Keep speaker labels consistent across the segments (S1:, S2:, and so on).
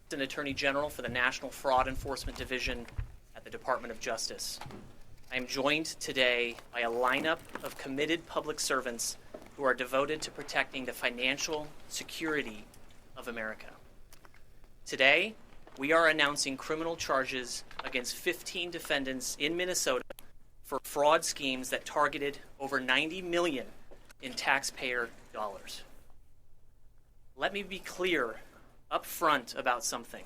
S1: Assistant Attorney General for the National Fraud Enforcement Division at the Department of Justice. I am joined today by a lineup of committed public servants who are devoted to protecting the financial security of America. Today, we are announcing criminal charges against 15 defendants in Minnesota for fraud schemes that targeted over $90 million in taxpayer dollars. Let me be clear up front about something.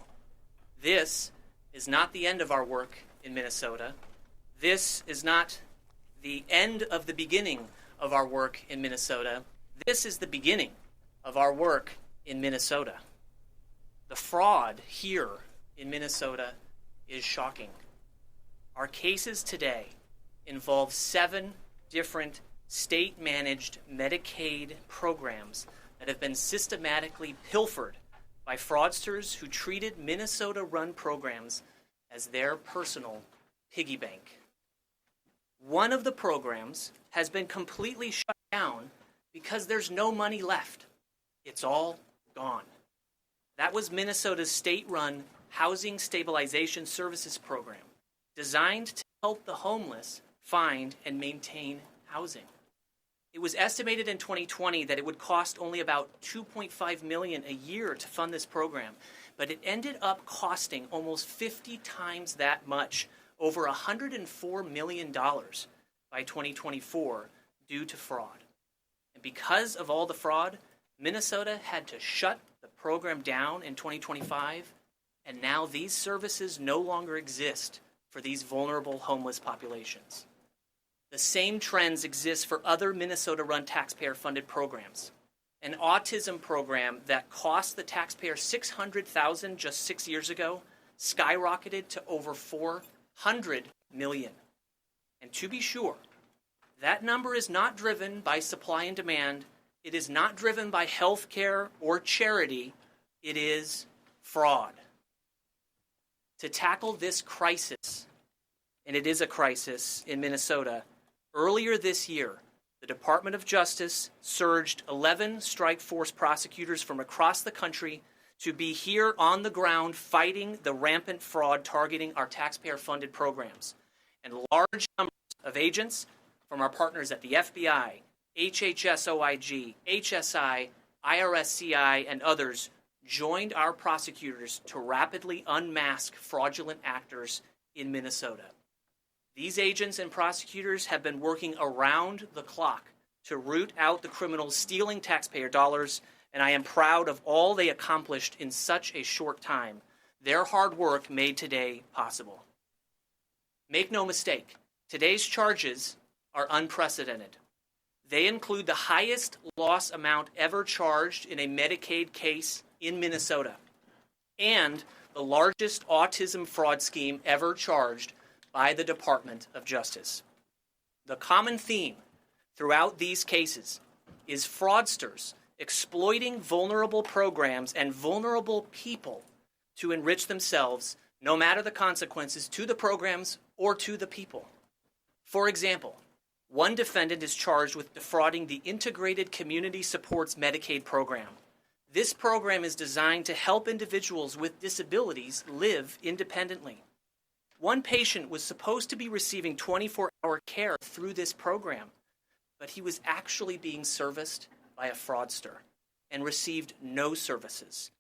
S1: This is not the end of our work in Minnesota. This is not the end of the beginning of our work in Minnesota. This is the beginning of our work in Minnesota. The fraud here in Minnesota is shocking. Our cases today involve 7 different state-managed Medicaid programs that have been systematically pilfered by fraudsters who treated Minnesota-run programs as their personal piggy bank. One of the programs has been completely shut down because there's no money left. It's all gone. That was Minnesota's state-run Housing Stabilization Services program, designed to help the homeless find and maintain housing. It was estimated in 2020 that it would cost only about $2.5 million a year to fund this program, but it ended up costing almost 50 times that much, over $104 million by 2024 due to fraud. And because of all the fraud, Minnesota had to shut the program down in 2025, and now these services no longer exist for these vulnerable homeless populations. The same trends exist for other Minnesota-run taxpayer-funded programs. An autism program that cost the taxpayer $600,000 just 6 years ago skyrocketed to over $400 million. And to be sure, that number is not driven by supply and demand. It is not driven by health care or charity. It is fraud. To tackle this crisis, and it is a crisis in Minnesota, earlier this year, the Department of Justice surged 11 strike force prosecutors from across the country to be here on the ground fighting the rampant fraud targeting our taxpayer-funded programs. And large numbers of agents from our partners at the FBI, HHS-OIG, HSI, IRS-CI, and others joined our prosecutors to rapidly unmask fraudulent actors in Minnesota. These agents and prosecutors have been working around the clock to root out the criminals stealing taxpayer dollars, and I am proud of all they accomplished in such a short time. Their hard work made today possible. Make no mistake, today's charges are unprecedented. They include the highest loss amount ever charged in a Medicaid case in Minnesota and the largest autism fraud scheme ever charged by the Department of Justice. The common theme throughout these cases is fraudsters exploiting vulnerable programs and vulnerable people to enrich themselves, no matter the consequences to the programs or to the people. For example, one defendant is charged with defrauding the Integrated Community Supports Medicaid program. This program is designed to help individuals with disabilities live independently. One patient was supposed to be receiving 24-hour care through this program, but he was actually being serviced by a fraudster and received no services.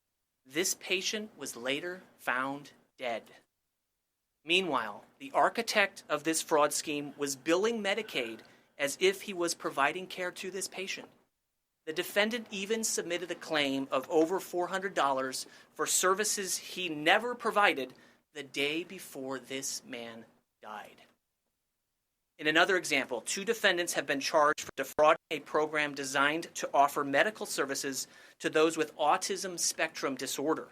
S1: This patient was later found dead. Meanwhile, the architect of this fraud scheme was billing Medicaid as if he was providing care to this patient. The defendant even submitted a claim of over $400 for services he never provided the day before this man died. In another example, 2 defendants have been charged for defrauding a program designed to offer medical services to those with autism spectrum disorder.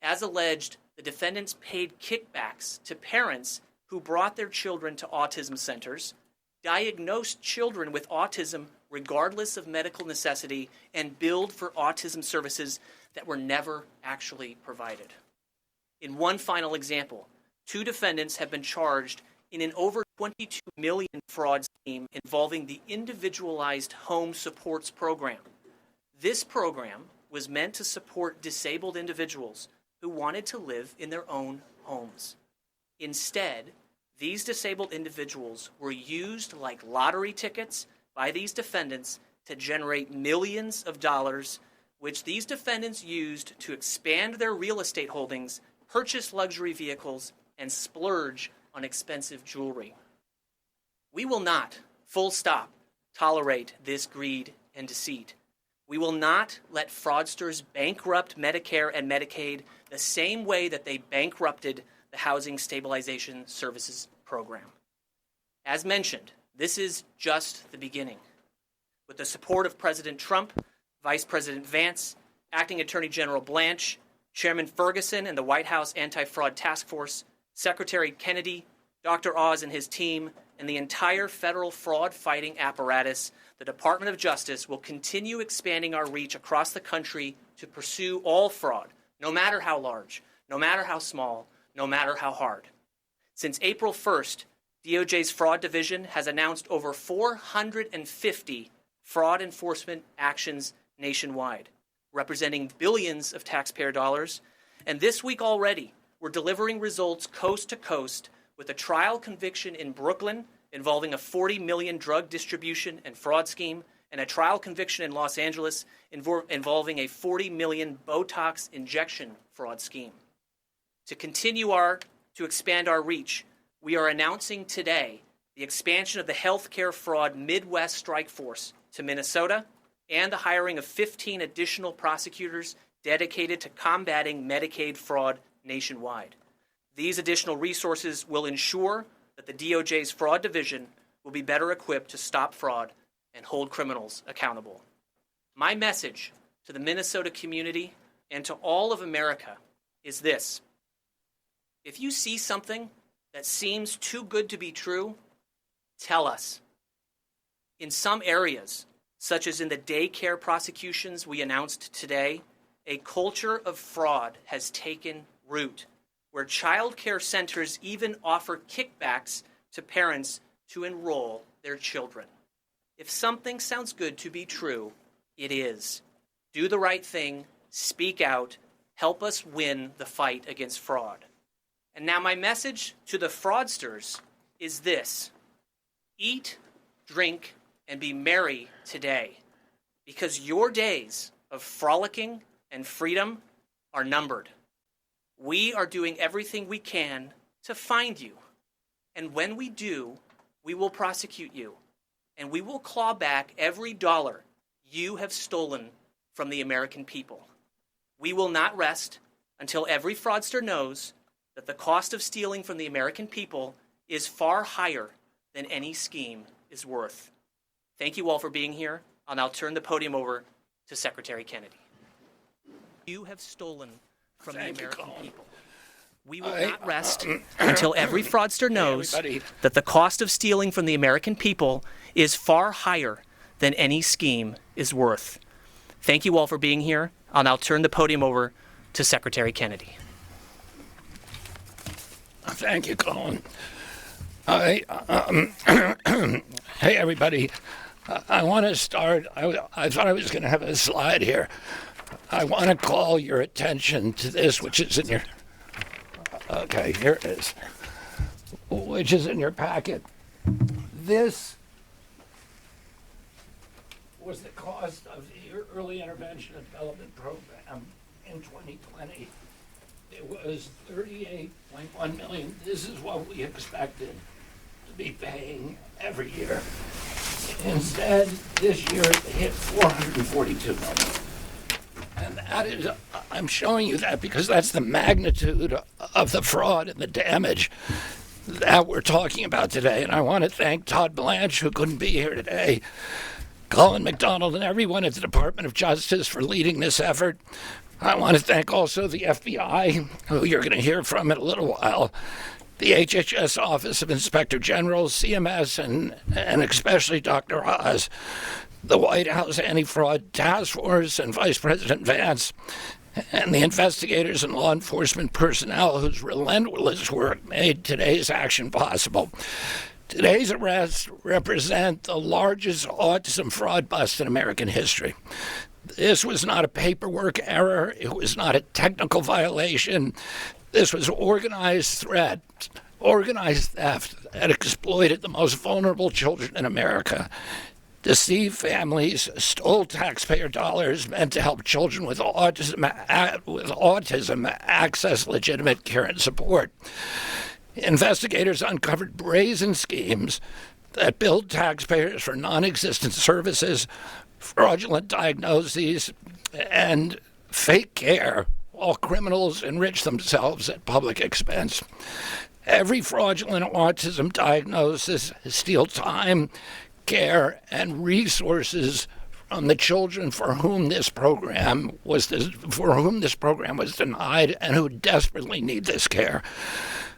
S1: As alleged, the defendants paid kickbacks to parents who brought their children to autism centers, diagnosed children with autism regardless of medical necessity, and billed for autism services that were never actually provided. In one final example, 2 defendants have been charged in an over $22 million fraud scheme involving the Individualized Home Supports Program. This program was meant to support disabled individuals who wanted to live in their own homes. Instead, these disabled individuals were used like lottery tickets by these defendants to generate millions of dollars, which these defendants used to expand their real estate holdings, purchase luxury vehicles, and splurge on expensive jewelry. We will not, full stop, tolerate this greed and deceit. We will not let fraudsters bankrupt Medicare and Medicaid the same way that they bankrupted the Housing Stabilization Services Program. As mentioned, this is just the beginning. With the support of President Trump, Vice President Vance, Acting Attorney General Blanche, Chairman Ferguson and the White House Anti-Fraud Task Force, Secretary Kennedy, Dr. Oz and his team, and the entire federal fraud-fighting apparatus, the Department of Justice will continue expanding our reach across the country to pursue all fraud, no matter how large, no matter how small, no matter how hard. Since April 1st, DOJ's Fraud Division has announced over 450 fraud enforcement actions nationwide, representing billions of taxpayer dollars. And this week already, we're delivering results coast to coast with a trial conviction in Brooklyn involving a $40 million drug distribution and fraud scheme, and a trial conviction in Los Angeles involving a $40 million Botox injection fraud scheme. To expand our reach, we are announcing today the expansion of the healthcare fraud Midwest Strike Force to Minnesota and the hiring of 15 additional prosecutors dedicated to combating Medicaid fraud nationwide. These additional resources will ensure that the DOJ's Fraud Division will be better equipped to stop fraud and hold criminals accountable. My message to the Minnesota community and to all of America is this: if you see something that seems too good to be true, tell us. In some areas, such as in the daycare prosecutions we announced today, a culture of fraud has taken root, where child care centers even offer kickbacks to parents to enroll their children. If something sounds good to be true, it is. Do the right thing, speak out, help us win the fight against fraud. And now my message to the fraudsters is this: eat, drink, and be merry today, because your days of frolicking and freedom are numbered. We are doing everything we can to find you. And when we do, we will prosecute you. And we will claw back every dollar you have stolen from the American people. We will not rest until every fraudster knows that the cost of stealing from the American people is far higher than any scheme is worth. Thank you all for being here. I'll now turn the podium over to Secretary Kennedy. You have stolen from the American people. We will not rest until every fraudster knows that the cost of stealing from the American people is far higher than any scheme is worth. Thank you all for being here. I'll now turn the podium over to Secretary Kennedy.
S2: Thank you, Colin. Hey, everybody. I want to start. I thought I was going to have a slide here. I want to call your attention to this, which is in your... Okay, here it is. Which is in your packet. This was the cost of the Early Intervention and Development Program in 2020. It was $38.1 million. This is what we expected to be paying every year. Instead, this year it hit $442 million. And that is, I'm showing you that because that's the magnitude of the fraud and the damage that we're talking about today. And I want to thank Todd Blanche, who couldn't be here today, Colin McDonald, and everyone at the Department of Justice for leading this effort. I want to thank also the FBI, who you're going to hear from in a little while, the HHS Office of Inspector General, CMS, and especially Dr. Oz, the White House Anti-Fraud Task Force, and Vice President Vance, and the investigators and law enforcement personnel whose relentless work made today's action possible. Today's arrests represent the largest autism fraud bust in American history. This was not a paperwork error. It was not a technical violation. This was organized theft that exploited the most vulnerable children in America. Deceived families stole taxpayer dollars meant to help children with autism access legitimate care and support. Investigators uncovered brazen schemes that billed taxpayers for non-existent services, fraudulent diagnoses, and fake care, while criminals enrich themselves at public expense. Every fraudulent autism diagnosis steals time, care, and resources from the children for whom this program was denied and who desperately need this care.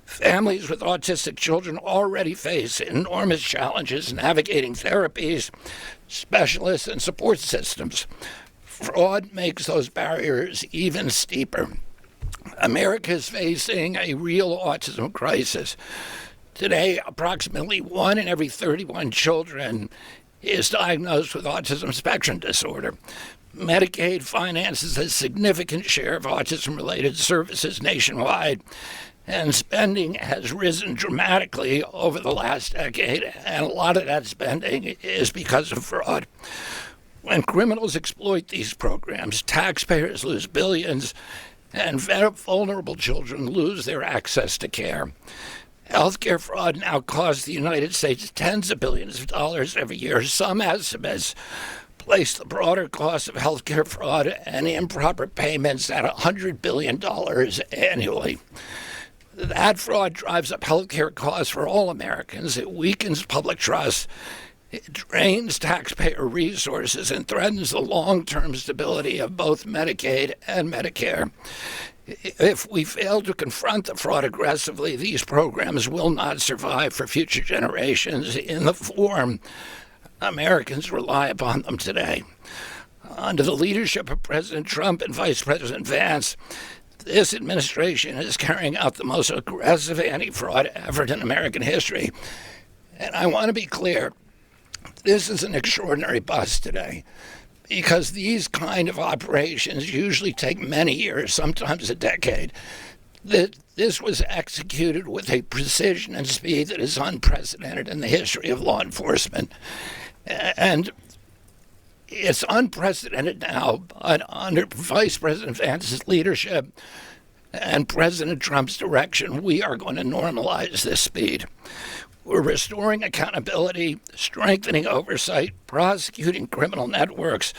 S2: Families with autistic children already face enormous challenges navigating therapies, specialists, and support systems. Fraud makes those barriers even steeper. America is facing a real autism crisis. Today, approximately 1 in every 31 children is diagnosed with autism spectrum disorder. Medicaid finances a significant share of autism-related services nationwide, and spending has risen dramatically over the last decade, and a lot of that spending is because of fraud. When criminals exploit these programs, taxpayers lose billions, and vulnerable children lose their access to care. Healthcare fraud now costs the United States tens of billions of dollars every year. Some estimates place the broader cost of healthcare fraud and improper payments at $100 billion annually. That fraud drives up healthcare costs for all Americans. It weakens public trust. It drains taxpayer resources and threatens the long-term stability of both Medicaid and Medicare. If we fail to confront the fraud aggressively, these programs will not survive for future generations in the form Americans rely upon them today. Under the leadership of President Trump and Vice President Vance, this administration is carrying out the most aggressive anti-fraud effort in American history. And I want to be clear, this is an extraordinary bust today, because these kind of operations usually take many years, sometimes a decade. This was executed with a precision and speed that is unprecedented in the history of law enforcement. And it's unprecedented now, but under Vice President Vance's leadership and President Trump's direction, we are going to normalize this speed. We're restoring accountability, strengthening oversight, prosecuting criminal networks,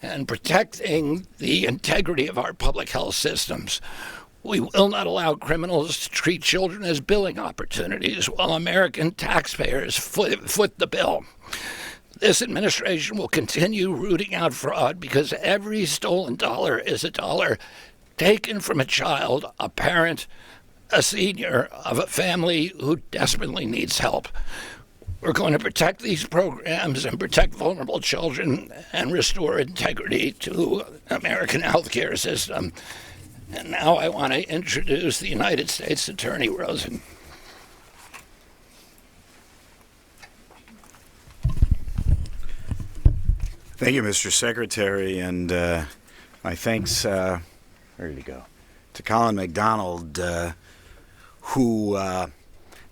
S2: and protecting the integrity of our public health systems. We will not allow criminals to treat children as billing opportunities while American taxpayers foot the bill. This administration will continue rooting out fraud because every stolen dollar is a dollar taken from a child, a parent, a senior of a family who desperately needs help. We're going to protect these programs and protect vulnerable children and restore integrity to the American healthcare system. And now I want to introduce the United States Attorney Rosen.
S3: Thank you, Mr. Secretary, and my thanks, where did he go? To Colin McDonald, who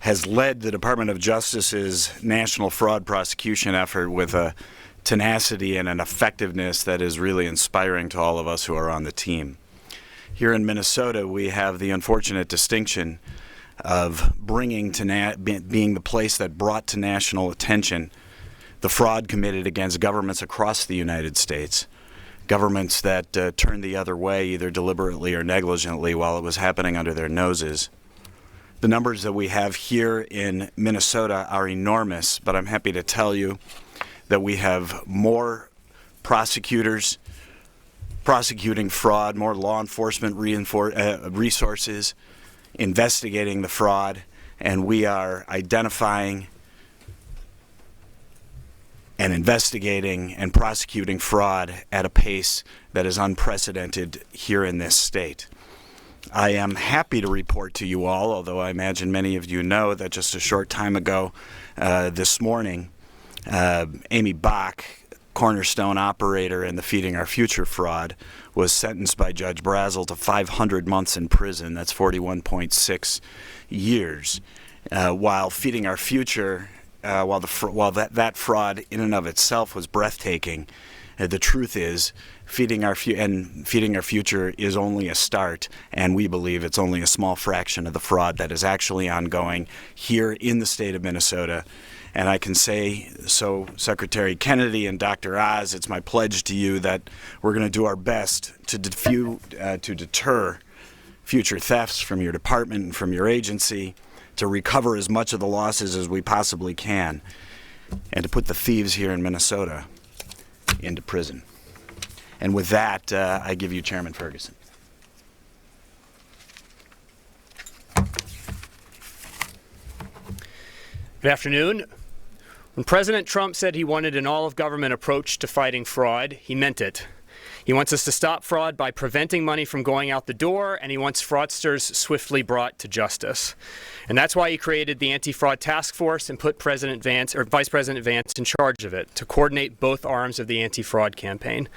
S3: has led the Department of Justice's national fraud prosecution effort with a tenacity and an effectiveness that is really inspiring to all of us who are on the team. Here in Minnesota, we have the unfortunate distinction of bringing to being the place that brought to national attention the fraud committed against governments across the United States, governments that turned the other way either deliberately or negligently while it was happening under their noses. The numbers that we have here in Minnesota are enormous, but I'm happy to tell you that we have more prosecutors prosecuting fraud, more law enforcement resources investigating the fraud, and we are identifying and investigating and prosecuting fraud at a pace that is unprecedented here in this state. I am happy to report to you all, although I imagine many of you know that just a short time ago this morning, Amy Bach cornerstone operator in the Feeding Our Future fraud, was sentenced by Judge Brazel to 500 months in prison. That's 41.6 years. While Feeding Our Future, while that fraud in and of itself was breathtaking, the truth is Feeding Our Future is only a start, and we believe it's only a small fraction of the fraud that is actually ongoing here in the state of Minnesota. And I can say, so Secretary Kennedy and Dr. Oz, it's my pledge to you that we're going to do our best to deter future thefts from your department and from your agency, to recover as much of the losses as we possibly can, and to put the thieves here in Minnesota into prison. And with that, I give you Chairman Ferguson.
S4: Good afternoon. When President Trump said he wanted an all-of-government approach to fighting fraud, he meant it. He wants us to stop fraud by preventing money from going out the door, and he wants fraudsters swiftly brought to justice. And that's why he created the Anti-Fraud Task Force and put Vice President Vance in charge of it, to coordinate both arms of the anti-fraud campaign.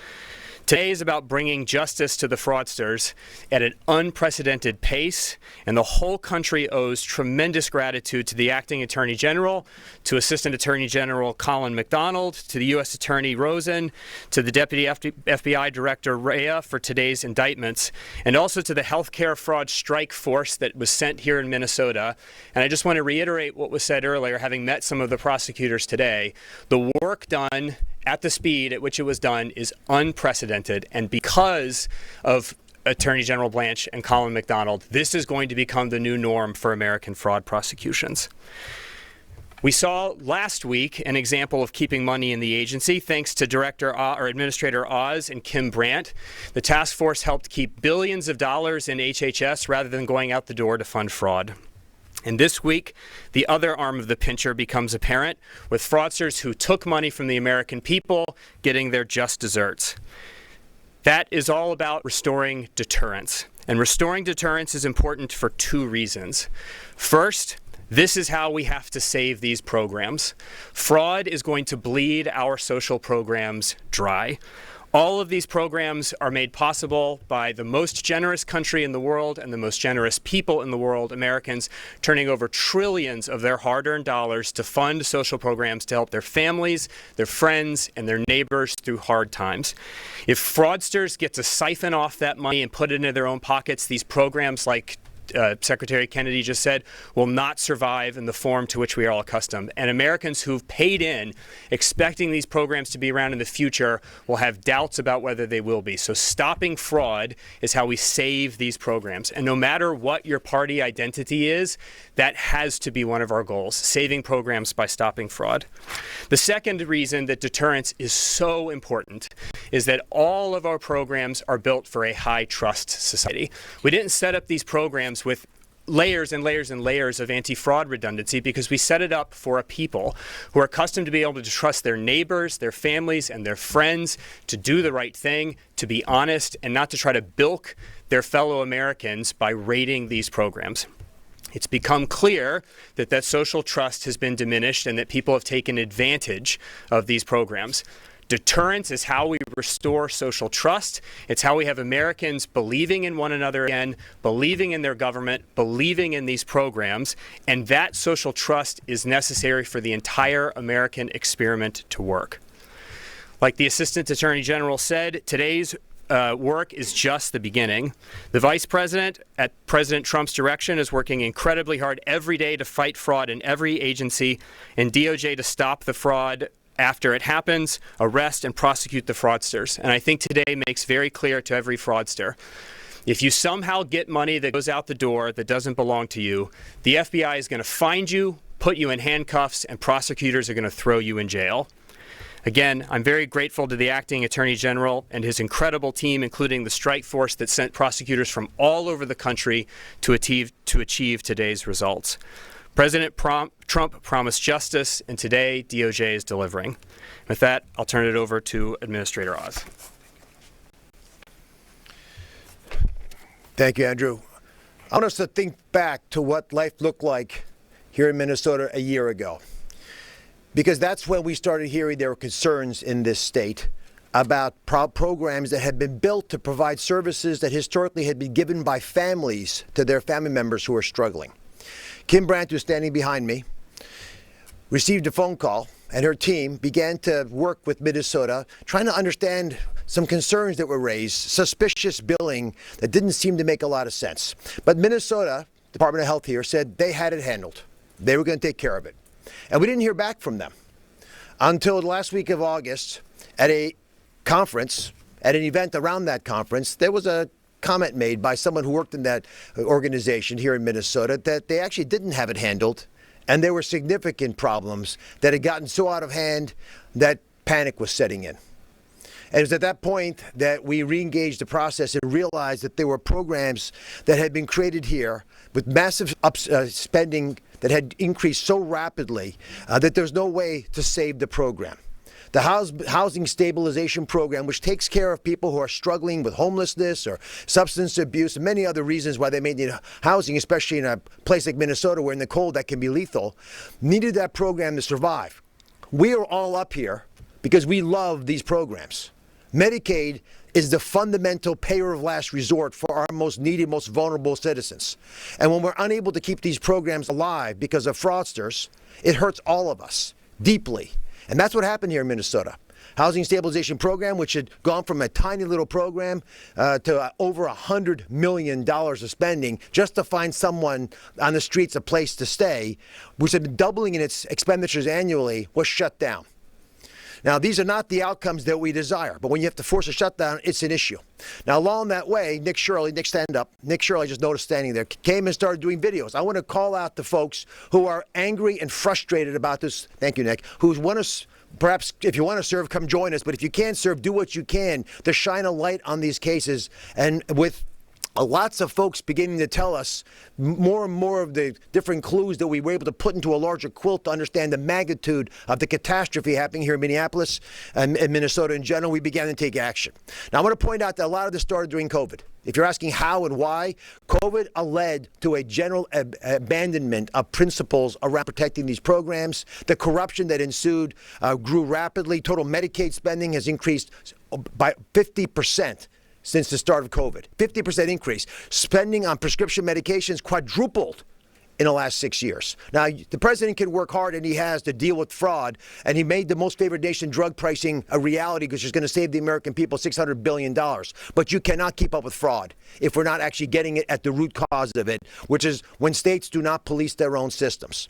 S4: Today is about bringing justice to the fraudsters at an unprecedented pace, and the whole country owes tremendous gratitude to the Acting Attorney General, to Assistant Attorney General Colin McDonald, to the U.S. Attorney Rosen, to the Deputy FBI Director Rea for today's indictments, and also to the Healthcare Fraud Strike Force that was sent here in Minnesota. And I just want to reiterate what was said earlier, having met some of the prosecutors today. The work done at the speed at which it was done is unprecedented, and because of Attorney General Blanche and Colin McDonald, this is going to become the new norm for American fraud prosecutions. We saw last week an example of keeping money in the agency thanks to Administrator Oz and Kim Brandt. The task force helped keep billions of dollars in HHS rather than going out the door to fund fraud. And this week, the other arm of the pincher becomes apparent, with fraudsters who took money from the American people getting their just desserts. That is all about restoring deterrence. And restoring deterrence is important for two reasons. First, this is how we have to save these programs. Fraud is going to bleed our social programs dry. All of these programs are made possible by the most generous country in the world and the most generous people in the world, Americans, turning over trillions of their hard-earned dollars to fund social programs to help their families, their friends, and their neighbors through hard times. If fraudsters get to siphon off that money and put it into their own pockets, these programs, like Secretary Kennedy just said, will not survive in the form to which we are all accustomed. And Americans who've paid in, expecting these programs to be around in the future, will have doubts about whether they will be. So stopping fraud is how we save these programs. And no matter what your party identity is, that has to be one of our goals, saving programs by stopping fraud. The second reason that deterrence is so important is that all of our programs are built for a high-trust society. We didn't set up these programs with layers and layers and layers of anti-fraud redundancy because we set it up for a people who are accustomed to be able to trust their neighbors, their families, and their friends to do the right thing, to be honest, and not to try to bilk their fellow Americans by raiding these programs. It's become clear that that social trust has been diminished and that people have taken advantage of these programs. Deterrence is how we restore social trust. It's how we have Americans believing in one another again, believing in their government, believing in these programs, and that social trust is necessary for the entire American experiment to work. Like the Assistant Attorney General said, today's work is just the beginning. The Vice President, at President Trump's direction, is working incredibly hard every day to fight fraud in every agency, and DOJ to stop the fraud after it happens, arrest and prosecute the fraudsters. And I think today makes very clear to every fraudster, if you somehow get money that goes out the door that doesn't belong to you, the FBI is going to find you, put you in handcuffs, and prosecutors are going to throw you in jail. Again, I'm very grateful to the Acting Attorney General and his incredible team, including the strike force that sent prosecutors from all over the country to achieve today's results. President Trump promised justice, and today DOJ is delivering. With that, I'll turn it over to Administrator Oz.
S5: Thank you, Andrew. I want us to think back to what life looked like here in Minnesota a year ago. because that's when we started hearing there were concerns in this state about programs that had been built to provide services that historically had been given by families to their family members who are struggling. Kim Brandt, who's standing behind me, received a phone call, and her team began to work with Minnesota, trying to understand some concerns that were raised, suspicious billing that didn't seem to make a lot of sense. But Minnesota, Department of Health here, said they had it handled. They were going to take care of it. And we didn't hear back from them until the last week of August at a conference, at an event around that conference. There was a comment made by someone who worked in that organization here in Minnesota that they actually didn't have it handled, and there were significant problems that had gotten so out of hand that panic was setting in. And it was at that point that we re-engaged the process and realized that there were programs that had been created here with massive spending that had increased so rapidly that there's no way to save the program. The Housing Stabilization Program, which takes care of people who are struggling with homelessness or substance abuse and many other reasons why they may need housing, especially in a place like Minnesota where in the cold that can be lethal, needed that program to survive. We are all up here because we love these programs. Medicaid is the fundamental payer of last resort for our most needy, most vulnerable citizens. And when we're unable to keep these programs alive because of fraudsters, it hurts all of us deeply. And that's what happened here in Minnesota. Housing Stabilization Program, which had gone from a tiny little program to over $100 million of spending just to find someone on the streets a place to stay, which had been doubling in its expenditures annually, was shut down. Now, these are not the outcomes that we desire, but when you have to force a shutdown, it's an issue. Now, along that way, Nick Shirley, I just noticed standing there, came and started doing videos. I want to call out the folks who are angry and frustrated about this. Thank you, Nick. Who want to, perhaps if you want to serve, come join us. But if you can't serve, do what you can to shine a light on these cases. And with lots of folks beginning to tell us more and more of the different clues that we were able to put into a larger quilt to understand the magnitude of the catastrophe happening here in Minneapolis and Minnesota in general, we began to take action. Now, I want to point out that a lot of this started during COVID. If you're asking how and why, COVID led to a general abandonment of principles around protecting these programs. The corruption that ensued grew rapidly. Total Medicaid spending has increased by 50%. Since the start of COVID, 50% increase. Spending on prescription medications quadrupled in the last 6 years. Now, the president can work hard, and he has, to deal with fraud, and he made the most favored nation drug pricing a reality because it's going to save the American people $600 billion. But you cannot keep up with fraud if we're not actually getting it at the root cause of it, which is when states do not police their own systems.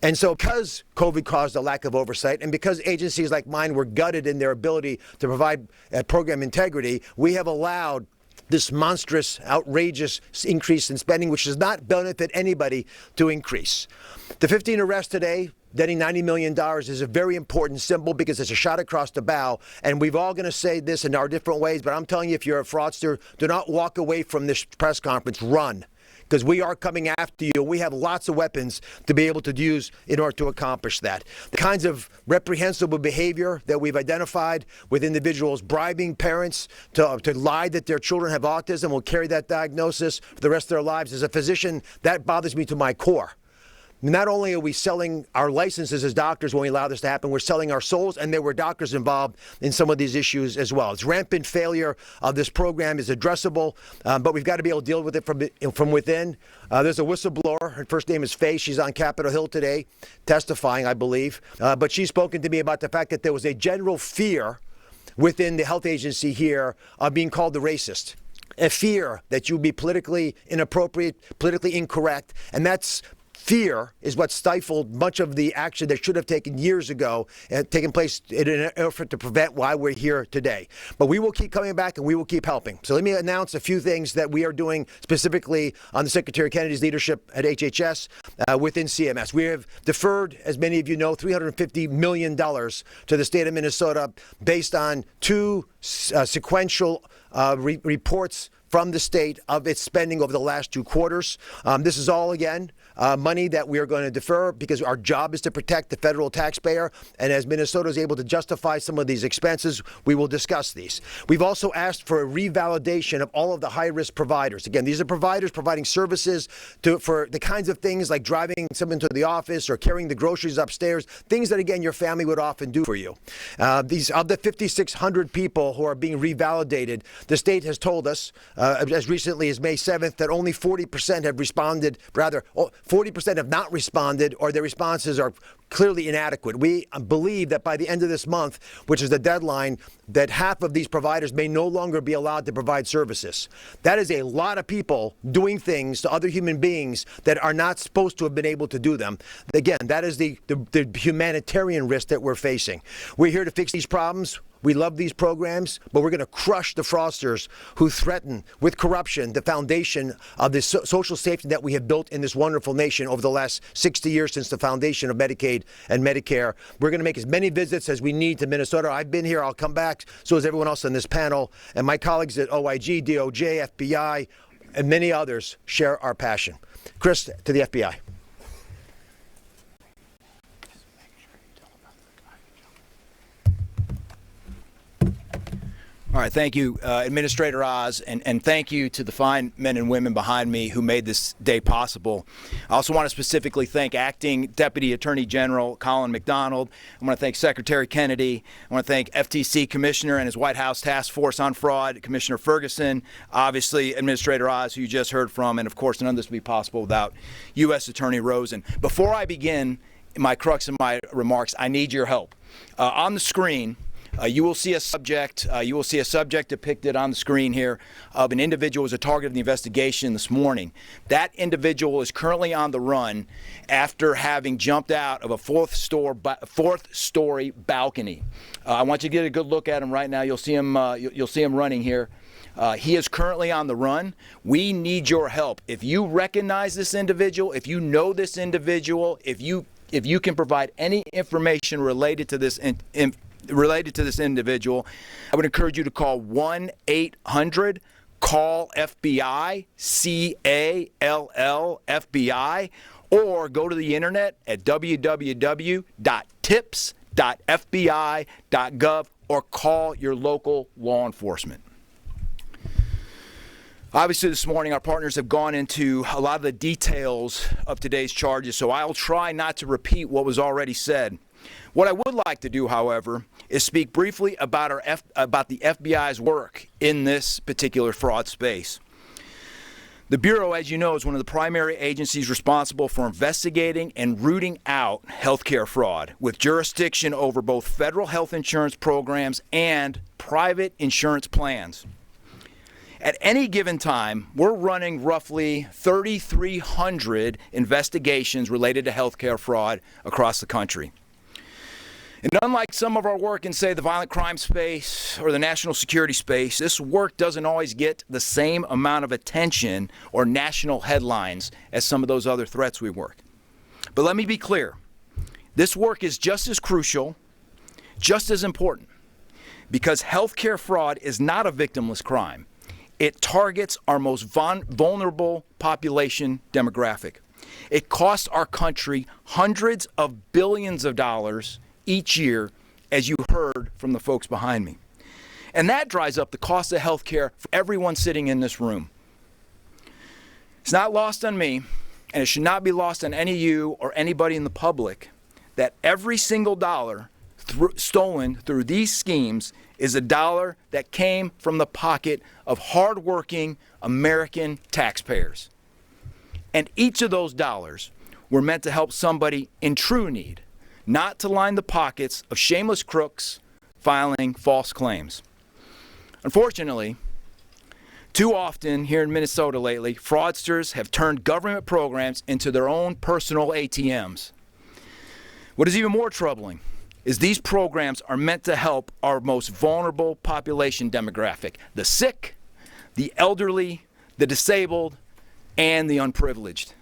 S5: And so because COVID caused a lack of oversight, and because agencies like mine were gutted in their ability to provide program integrity, we have allowed this monstrous, outrageous increase in spending, which does not benefit anybody, to increase. The 15 arrests today, netting $90 million, is a very important symbol because it's a shot across the bow. And we've all going to say this in our different ways, but I'm telling you, if you're a fraudster, do not walk away from this press conference. Run. Because we are coming after you. We have lots of weapons to be able to use in order to accomplish that. The kinds of reprehensible behavior that we've identified with individuals bribing parents to lie that their children have autism, will carry that diagnosis for the rest of their lives. As a physician, that bothers me to my core. Not only are we selling our licenses as doctors when we allow this to happen, we're selling our souls, and there were doctors involved in some of these issues as well. It's rampant failure of this program is addressable, but we've got to be able to deal with it from within. There's a whistleblower. Her first name is Faye. She's on Capitol Hill today testifying, I believe. But she's spoken to me about the fact that there was a general fear within the health agency here of being called the racist. A fear that you'd be politically inappropriate, politically incorrect, and that's fear is what stifled much of the action that should have taken years ago and taken place in an effort to prevent why we're here today. But we will keep coming back and we will keep helping. So let me announce a few things that we are doing specifically on the Secretary Kennedy's leadership at HHS within CMS. We have deferred, as many of you know, $350 million to the state of Minnesota based on two sequential reports from the state of its spending over the last 2 quarters. This is all, again, money that we are going to defer because our job is to protect the federal taxpayer. And as Minnesota is able to justify some of these expenses, we will discuss these. We've also asked for a revalidation of all of the high-risk providers. Again, these are providers providing services for the kinds of things like driving someone to the office or carrying the groceries upstairs, things that, again, your family would often do for you. These of the 5,600 people who are being revalidated, the state has told us as recently as May 7th that only 40% have responded, rather 40% have not responded, or their responses are clearly inadequate. We believe that by the end of this month, which is the deadline, that half of these providers may no longer be allowed to provide services. That is a lot of people doing things to other human beings that are not supposed to have been able to do them. Again, that is the humanitarian risk that we're facing. We're here to fix these problems. We love these programs, but we're going to crush the fraudsters who threaten with corruption the foundation of the social safety that we have built in this wonderful nation over the last 60 years since the foundation of Medicaid and Medicare. We're going to make as many visits as we need to Minnesota. I've been here. I'll come back. So is everyone else on this panel. And my colleagues at OIG, DOJ, FBI, and many others share our passion. Chris, to the FBI.
S6: All right, thank you, Administrator Oz, and thank you to the fine men and women behind me who made this day possible. I also want to specifically thank Acting Deputy Attorney General Colin McDonald. I want to thank Secretary Kennedy. I want to thank FTC Commissioner and his White House Task Force on Fraud, Commissioner Ferguson, obviously Administrator Oz, who you just heard from, and of course none of this would be possible without U.S. Attorney Rosen. Before I begin my crux of my remarks, I need your help. On the screen, you will see a subject. Depicted on the screen here of an individual who was a target of the investigation this morning. That individual is currently on the run after having jumped out of a fourth-story balcony. I want you to get a good look at him right now. You'll see him. You'll see him running here. He is currently on the run. We need your help. If you recognize this individual, if you know this individual, if you can provide any information related to this individual, I would encourage you to call 1-800-CALL-FBI, CALL-FBI, or go to the internet at www.tips.fbi.gov or call your local law enforcement. Obviously, this morning, our partners have gone into a lot of the details of today's charges, so I'll try not to repeat what was already said. What I would like to do, however, is speak briefly about the FBI's work in this particular fraud space. The Bureau, as you know, is one of the primary agencies responsible for investigating and rooting out healthcare fraud, with jurisdiction over both federal health insurance programs and private insurance plans. At any given time, we're running roughly 3,300 investigations related to healthcare fraud across the country. And unlike some of our work in, say, the violent crime space or the national security space, this work doesn't always get the same amount of attention or national headlines as some of those other threats we work. But let me be clear. This work is just as crucial, just as important, because healthcare fraud is not a victimless crime. It targets our most vulnerable population demographic. It costs our country hundreds of billions of dollars each year, as you heard from the folks behind me. And that drives up the cost of health care for everyone sitting in this room. It's not lost on me, and it should not be lost on any of you or anybody in the public, that every single dollar stolen through these schemes is a dollar that came from the pocket of hardworking American taxpayers. And each of those dollars were meant to help somebody in true need, not to line the pockets of shameless crooks filing false claims. Unfortunately, too often here in Minnesota lately, fraudsters have turned government programs into their own personal ATMs. What is even more troubling is these programs are meant to help our most vulnerable population demographic: the sick, the elderly, the disabled, and the unprivileged.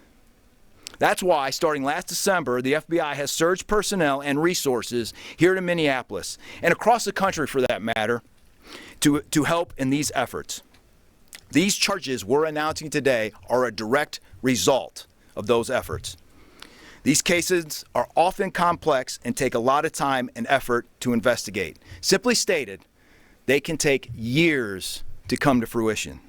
S6: That's why, starting last December, the FBI has surged personnel and resources here in Minneapolis, and across the country for that matter, to help in these efforts. These charges we're announcing today are a direct result of those efforts. These cases are often complex and take a lot of time and effort to investigate. Simply stated, they can take years to come to fruition.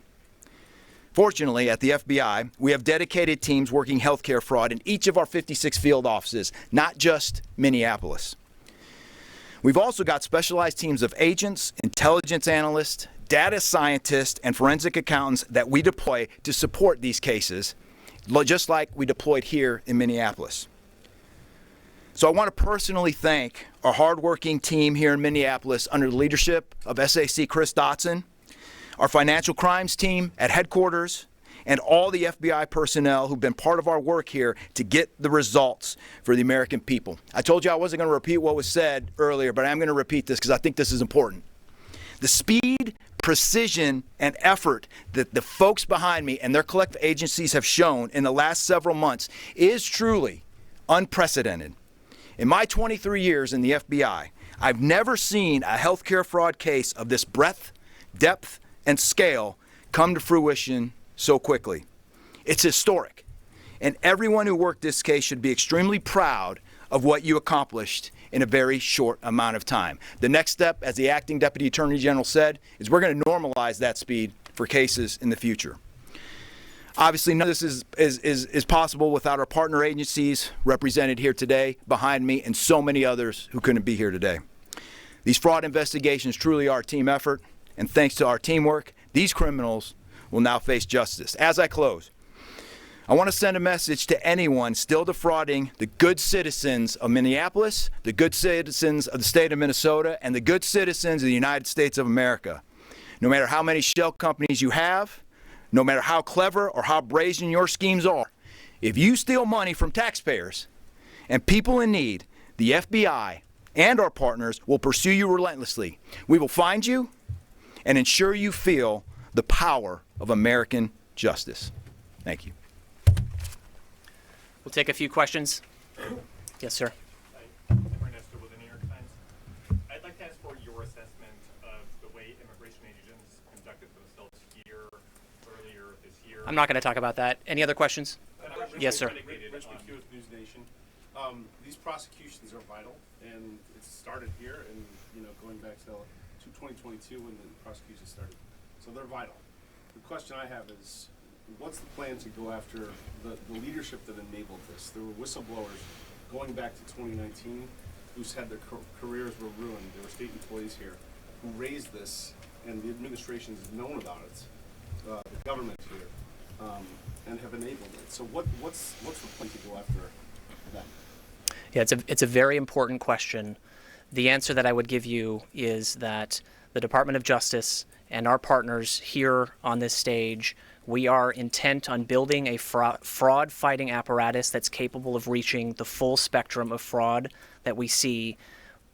S6: Fortunately, at the FBI, we have dedicated teams working healthcare fraud in each of our 56 field offices, not just Minneapolis. We've also got specialized teams of agents, intelligence analysts, data scientists, and forensic accountants that we deploy to support these cases, just like we deployed here in Minneapolis. So I want to personally thank our hardworking team here in Minneapolis under the leadership of SAC Chris Dotson, our financial crimes team at headquarters, and all the FBI personnel who've been part of our work here to get the results for the American people. I told you I wasn't going to repeat what was said earlier, but I'm going to repeat this because I think this is important. The speed, precision, and effort that the folks behind me and their collective agencies have shown in the last several months is truly unprecedented. In my 23 years in the FBI, I've never seen a healthcare fraud case of this breadth, depth, and scale come to fruition so quickly. It's historic, and everyone who worked this case should be extremely proud of what you accomplished in a very short amount of time. The next step, as the acting Deputy Attorney General said, is we're going to normalize that speed for cases in the future. Obviously, none of this is possible without our partner agencies represented here today, behind me, and so many others who couldn't be here today. These fraud investigations truly are a team effort, and thanks to our teamwork, these criminals will now face justice. As I close, I want to send a message to anyone still defrauding the good citizens of Minneapolis, the good citizens of the state of Minnesota, and the good citizens of the United States of America. No matter how many shell companies you have, no matter how clever or how brazen your schemes are, if you steal money from taxpayers and people in need, the FBI and our partners will pursue you relentlessly. We will find you and ensure you feel the power of American justice. Thank you.
S1: We'll take a few questions. Yes, sir.
S7: Ernesto with the New York Times. I'd like to ask for your assessment of the way immigration agents conducted themselves here earlier this year.
S1: I'm not going to talk about that. Any other questions? Yes, sir.
S7: Rich McHugh with News Nation. These prosecutions are vital, and it started here, and going back to 2022 when the prosecution started. So they're vital. The question I have is, what's the plan to go after the leadership that enabled this? There were whistleblowers going back to 2019 who said their careers were ruined. There were state employees here who raised this, and the administration has known about it, the government here, and have enabled it. So what's the plan to go after that?
S1: Yeah, it's a very important question. The answer that I would give you is that the Department of Justice and our partners here on this stage, we are intent on building a fraud-fighting apparatus that's capable of reaching the full spectrum of fraud that we see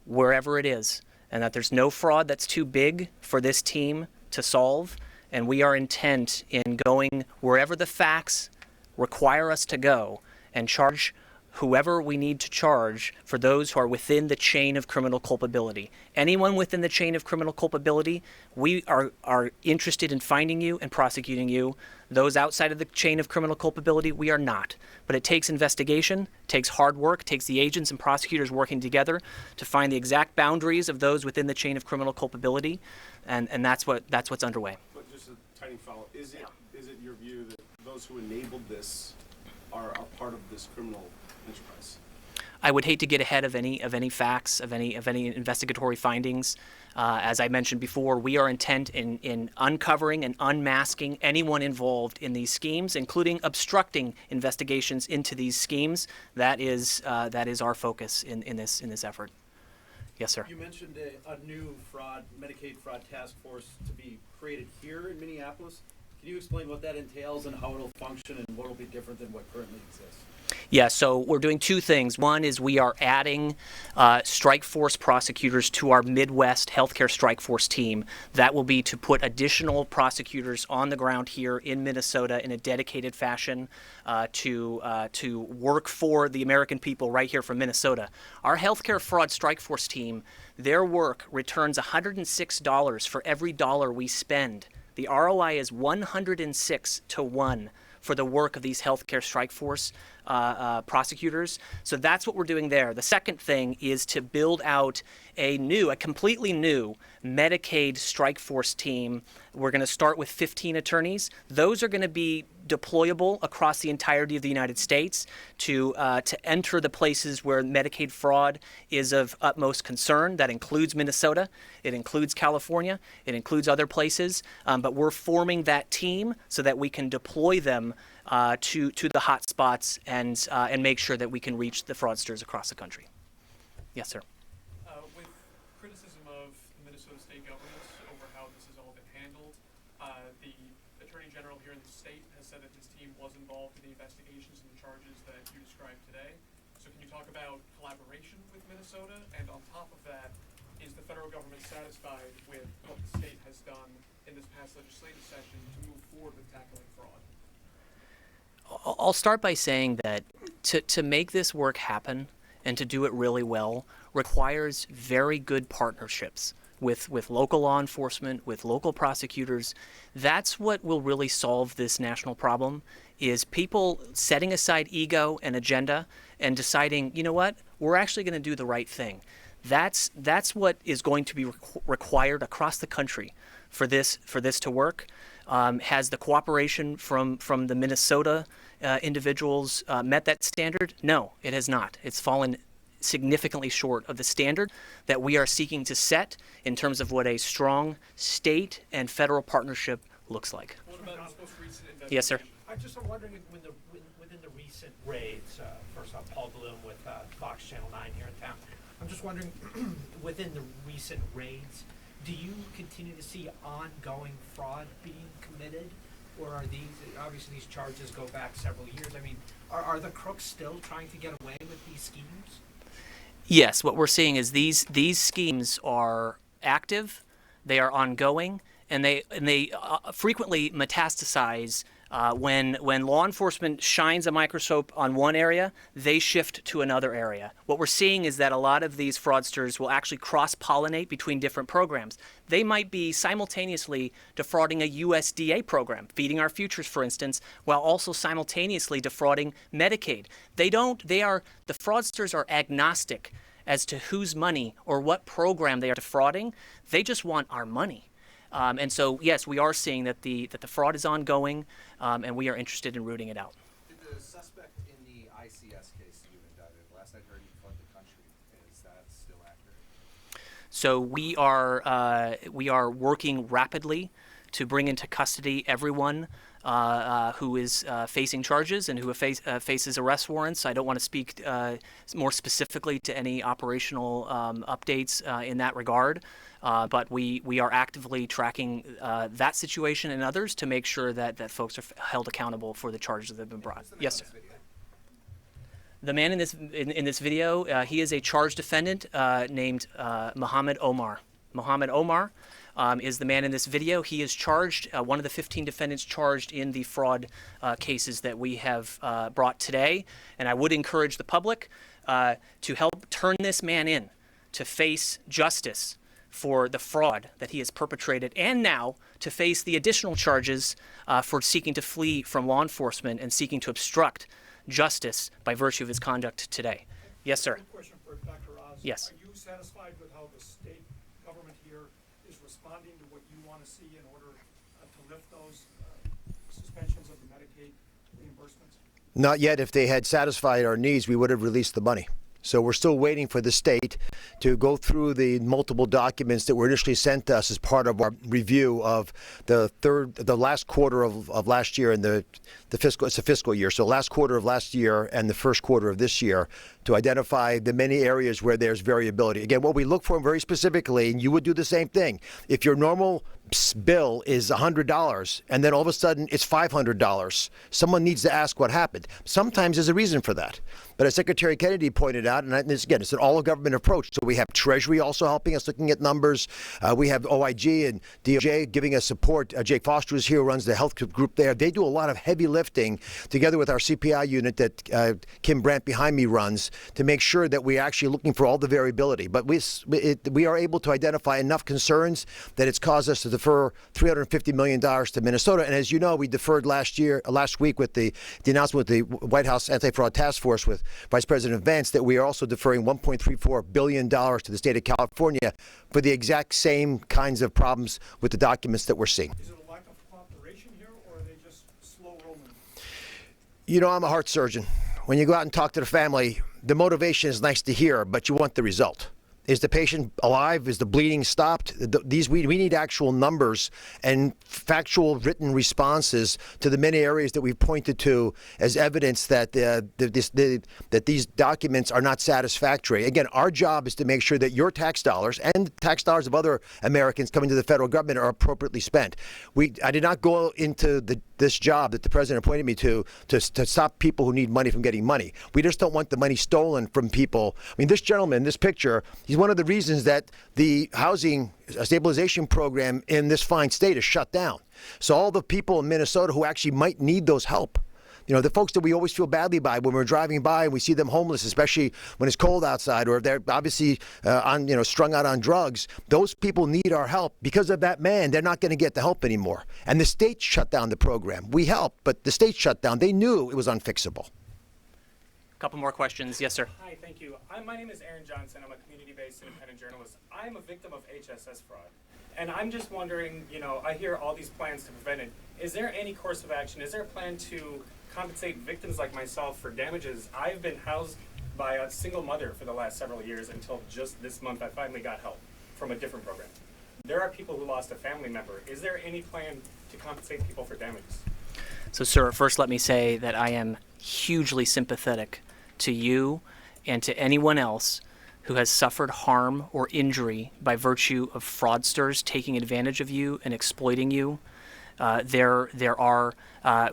S1: wherever it is, and that there's no fraud that's too big for this team to solve, and we are intent in going wherever the facts require us to go and charge whoever we need to charge for those who are within the chain of criminal culpability. Anyone within the chain of criminal culpability, we are interested in finding you and prosecuting you. Those outside of the chain of criminal culpability, we are not. But it takes investigation, takes hard work, takes the agents and prosecutors working together to find the exact boundaries of those within the chain of criminal culpability, and that's what's underway.
S7: But just a tiny follow-up. Is it your view that those who enabled this are part of this criminal enterprise?
S1: I would hate to get ahead of any facts, of any investigatory findings. As I mentioned before, we are intent in uncovering and unmasking anyone involved in these schemes, including obstructing investigations into these schemes. That is our focus in this effort. Yes, sir.
S8: You mentioned a new Medicaid fraud task force to be created here in Minneapolis. Can you explain what that entails and how it'll function and what will be different than what currently exists?
S1: Yeah, so we're doing two things. One is we are adding strike force prosecutors to our Midwest healthcare strike force team. That will be to put additional prosecutors on the ground here in Minnesota in a dedicated fashion to work for the American people right here from Minnesota. Our healthcare fraud strike force team, their work returns $106 for every dollar we spend. The ROI is 106 to 1 for the work of these healthcare strike force prosecutors. So that's what we're doing there. The second thing is to build out a completely new Medicaid strike force team. We're going to start with 15 attorneys. Those are going to be deployable across the entirety of the United States to enter the places where Medicaid fraud is of utmost concern. That includes Minnesota, it includes California, it includes other places. But we're forming that team so that we can deploy them to the hot spots and make sure that we can reach the fraudsters across the country. Yes, sir.
S9: With criticism of the Minnesota state government over how this has all been handled, the Attorney General here in the state has said that his team was involved in the investigations and the charges that you described today. So can you talk about collaboration with Minnesota? And on top of that, is the federal government satisfied with what the state has done in this past legislative session to move forward with tackling fraud?
S1: I'll start by saying that to make this work happen and to do it really well requires very good partnerships with local law enforcement, with local prosecutors. That's what will really solve this national problem, is people setting aside ego and agenda and deciding, you know what, we're actually going to do the right thing. That's what is going to be required across the country for this to work. Has the cooperation from the Minnesota individuals met that standard? No, it has not. It's fallen significantly short of the standard that we are seeking to set in terms of what a strong state and federal partnership looks like.
S9: What about this most recent investigation?
S1: Yes, sir.
S10: I'm just wondering within the recent raids, first off, Paul Bloom with Fox Channel 9 here in town. I'm just wondering, within the recent raids, do you continue to see ongoing fraud being committed? Or are obviously these charges go back several years? I mean, are the crooks still trying to get away with these schemes?
S1: Yes, what we're seeing is these schemes are active, they are ongoing, and they frequently metastasize. When law enforcement shines a microscope on one area, they shift to another area. What we're seeing is that a lot of these fraudsters will actually cross-pollinate between different programs. They might be simultaneously defrauding a USDA program, Feeding Our Futures, for instance, while also simultaneously defrauding Medicaid. The fraudsters are agnostic as to whose money or what program they are defrauding. They just want our money. And so, yes, we are seeing that the fraud is ongoing, and we are interested in rooting it out.
S11: Did the suspect in the ICS case that you indicted, last I heard, he fled the country. Is that still accurate?
S1: So we are working rapidly to bring into custody everyone who is facing charges and who faces arrest warrants. I don't want to speak more specifically to any operational updates in that regard. But we are actively tracking that situation and others to make sure that folks are held accountable for the charges that have been brought. Yes, sir. The man in this video, he is a charged defendant named Mohammed Omar. Mohammed Omar is the man in this video. He is charged, one of the 15 defendants charged in the fraud cases that we have brought today. And I would encourage the public to help turn this man in to face justice for the fraud that he has perpetrated, and now to face the additional charges for seeking to flee from law enforcement and seeking to obstruct justice by virtue of his conduct today. Yes, sir.
S12: Question for Dr. Oz.
S1: Yes.
S12: Are you satisfied with how the state government here is responding to what you want to see in order to lift those suspensions of the Medicaid reimbursements?
S5: Not yet. If they had satisfied our needs, we would have released the money. So we're still waiting for the state to go through the multiple documents that were initially sent to us as part of our review of the last quarter of last year and it's a fiscal year. So last quarter of last year and the first quarter of this year to identify the many areas where there's variability. Again, what we look for very specifically, and you would do the same thing, if your normal bill is $100 and then all of a sudden it's $500, someone needs to ask what happened. Sometimes there's a reason for that. But as Secretary Kennedy pointed out, and again, it's an all-of-government approach. So we have Treasury also helping us looking at numbers. We have OIG and DOJ giving us support. Jake Foster is here, who runs the health group there. They do a lot of heavy lifting together with our CPI unit that Kim Brandt behind me runs to make sure that we're actually looking for all the variability. But we are able to identify enough concerns that it's caused us to defer $350 million to Minnesota. And as you know, we deferred last week with the announcement with the White House Anti-Fraud Task Force with Vice President Vance that we are also deferring $1.34 billion to the state of California for the exact same kinds of problems with the documents that we're seeing.
S12: Is it a lack of cooperation here, or are they just slow rolling?
S5: You know, I'm a heart surgeon. When you go out and talk to the family, the motivation is nice to hear, but you want the result. Is the patient alive? Is the bleeding stopped? We need actual numbers and factual written responses to the many areas that we've pointed to as evidence that that these documents are not satisfactory. Again, our job is to make sure that your tax dollars and tax dollars of other Americans coming to the federal government are appropriately spent. I did not go into this job that the president appointed me to stop people who need money from getting money. We just don't want the money stolen from people. I mean, this gentleman, this picture, he's one of the reasons that the housing stabilization program in this fine state is shut down. So all the people in Minnesota who actually might need those help, you know, the folks that we always feel badly by when we're driving by and we see them homeless, especially when it's cold outside, or if they're obviously strung out on drugs, those people need our help. Because of that man, they're not going to get the help anymore. And the state shut down the program. We helped, but the state shut down. They knew it was unfixable.
S1: A couple more questions. Yes, sir.
S13: Hi, thank you. My name is Aaron Johnson. I'm a community-based independent journalist. I'm a victim of HSS fraud. And I'm just wondering, you know, I hear all these plans to prevent it. Is there any course of action? Is there a plan to compensate victims like myself for damages? I've been housed by a single mother for the last several years until just this month I finally got help from a different program. There are people who lost a family member. Is there any plan to compensate people for damages?
S1: So, sir, first let me say that I am hugely sympathetic to you and to anyone else who has suffered harm or injury by virtue of fraudsters taking advantage of you and exploiting you.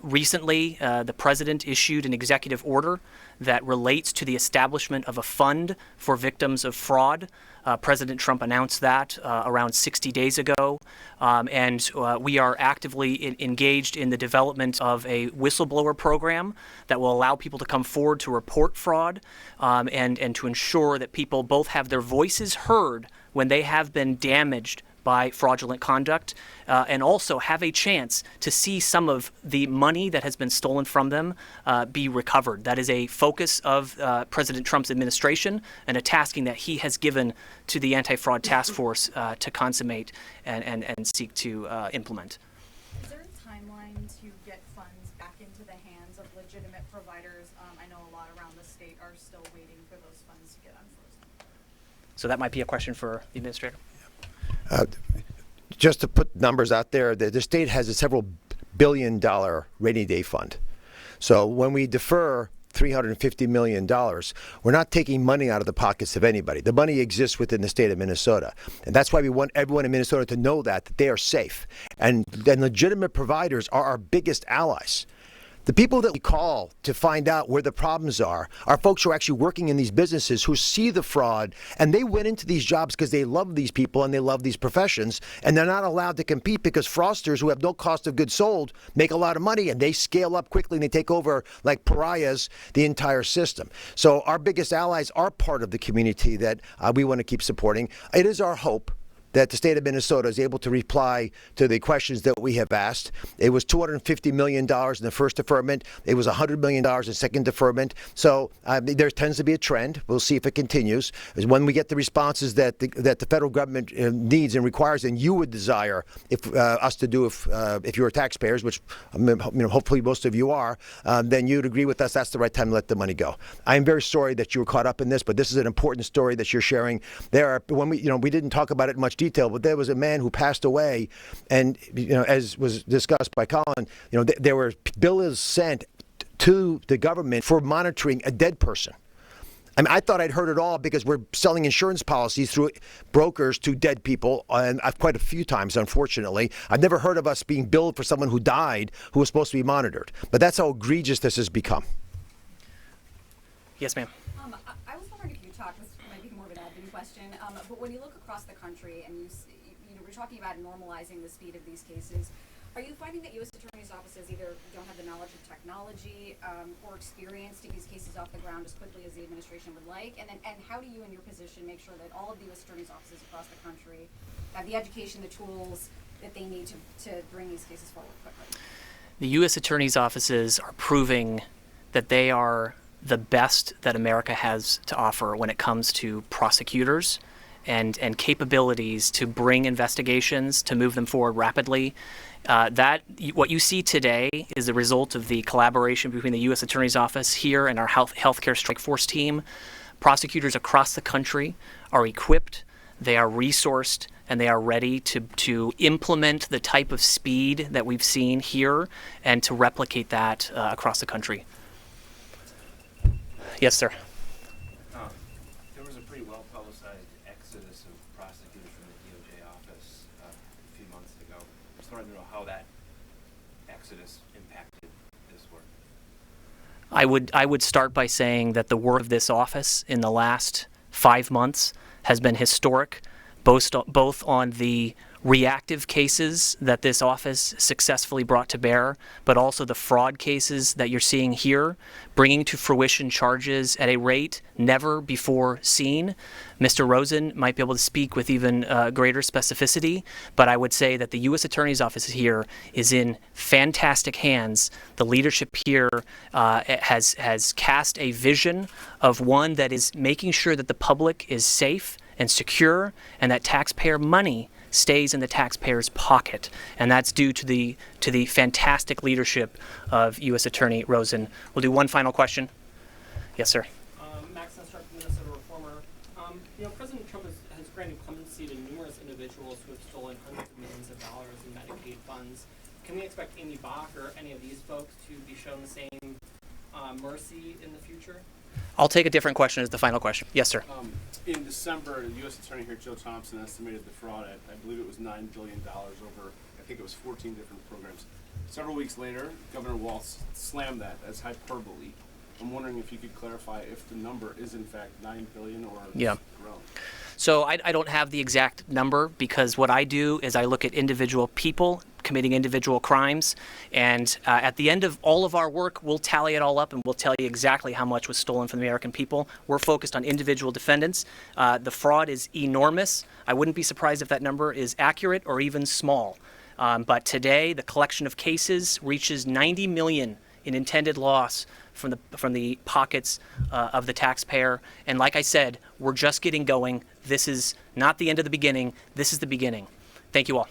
S1: Recently, the president issued an executive order that relates to the establishment of a fund for victims of fraud. President Trump announced that around 60 days ago, and we are actively engaged in the development of a whistleblower program that will allow people to come forward to report fraud and to ensure that people both have their voices heard when they have been damaged by fraudulent conduct, and also have a chance to see some of the money that has been stolen from them be recovered. That is a focus of President Trump's administration and a tasking that he has given to the Anti-Fraud Task Force to consummate and seek to implement.
S14: Is there a timeline to get funds back into the hands of legitimate providers? I know a lot around the state are still waiting for those funds to get unfrozen.
S1: So that might be a question for the administrator.
S5: Just to put numbers out there, the state has a several billion-dollar rainy day fund. So when we defer $350 million, we're not taking money out of the pockets of anybody. The money exists within the state of Minnesota. And that's why we want everyone in Minnesota to know that they are safe. And then legitimate providers are our biggest allies. The people that we call to find out where the problems are folks who are actually working in these businesses who see the fraud, and they went into these jobs because they love these people and they love these professions, and they're not allowed to compete because fraudsters who have no cost of goods sold make a lot of money, and they scale up quickly and they take over like pariahs the entire system. So our biggest allies are part of the community that we want to keep supporting. It is our hope that the state of Minnesota is able to reply to the questions that we have asked. It was $250 million in the first deferment. It was $100 million in the second deferment. So there tends to be a trend. We'll see if it continues. Is when we get the responses that the federal government needs and requires, and you would desire us to do if you're taxpayers, which hopefully most of you are, then you'd agree with us. That's the right time to let the money go. I am very sorry that you were caught up in this, but this is an important story that you're sharing. We didn't talk about it in much detail, but there was a man who passed away, and as was discussed by Colin, there were bills sent to the government for monitoring a dead person. I mean, I thought I'd heard it all because we're selling insurance policies through brokers to dead people, and quite a few times, unfortunately. I've never heard of us being billed for someone who died who was supposed to be monitored. But that's how egregious this has become.
S1: Yes, ma'am.
S14: I was wondering if you talk, this might be more of an admin question, but when you look across the country and we're talking about normalizing the speed of these cases, are you finding that U.S. Attorney's offices either don't have the knowledge of technology or experience to get these cases off the ground as quickly as the administration would like? And how do you, in your position, make sure that all of the U.S. Attorney's offices across the country have the education, the tools, that they need to bring these cases forward quickly?
S1: The U.S. Attorney's offices are proving that they are the best that America has to offer when it comes to prosecutors and capabilities to bring investigations, to move them forward rapidly. What you see today is the result of the collaboration between the U.S. Attorney's Office here and our healthcare strike force team. Prosecutors across the country are equipped, they are resourced, and they are ready to implement the type of speed that we've seen here and to replicate that across the country. Yes, sir.
S15: There was a pretty well-publicized exodus of prosecutors from the DOJ office a few months ago. I just wanted to know how that exodus impacted this work.
S1: I would start by saying that the work of this office in the last 5 months has been historic, both on the reactive cases that this office successfully brought to bear, but also the fraud cases that you're seeing here, bringing to fruition charges at a rate never before seen. Mr. Rosen might be able to speak with even greater specificity, but I would say that the U.S. Attorney's Office here is in fantastic hands. The leadership here has cast a vision of one that is making sure that the public is safe and secure and that taxpayer money stays in the taxpayer's pocket, and that's due to the fantastic leadership of U.S. Attorney Rosen. We'll do one final question. Yes, sir.
S16: Max Nestor, Minnesota Reformer. President Trump has granted clemency to numerous individuals who have stolen hundreds of millions of dollars in Medicaid funds. Can we expect Amy Bach or any of these folks to be shown the same mercy in the future?
S1: I'll take a different question as the final question. Yes, sir.
S7: In December, the U.S. Attorney here, Joe Thompson, estimated the fraud at, I believe it was $9 billion over, I think it was 14 different programs. Several weeks later, Governor Walz slammed that as hyperbole. I'm wondering if you could clarify if the number is in fact $9 billion or it's grown.
S1: So I don't have the exact number because what I do is I look at individual people committing individual crimes, and at the end of all of our work, we'll tally it all up and we'll tell you exactly how much was stolen from the American people. We're focused on individual defendants. The fraud is enormous. I wouldn't be surprised if that number is accurate or even small. But today, the collection of cases reaches 90 million in intended loss from the pockets of the taxpayer. And like I said, we're just getting going. This is not the end of the beginning. This is the beginning. Thank you all.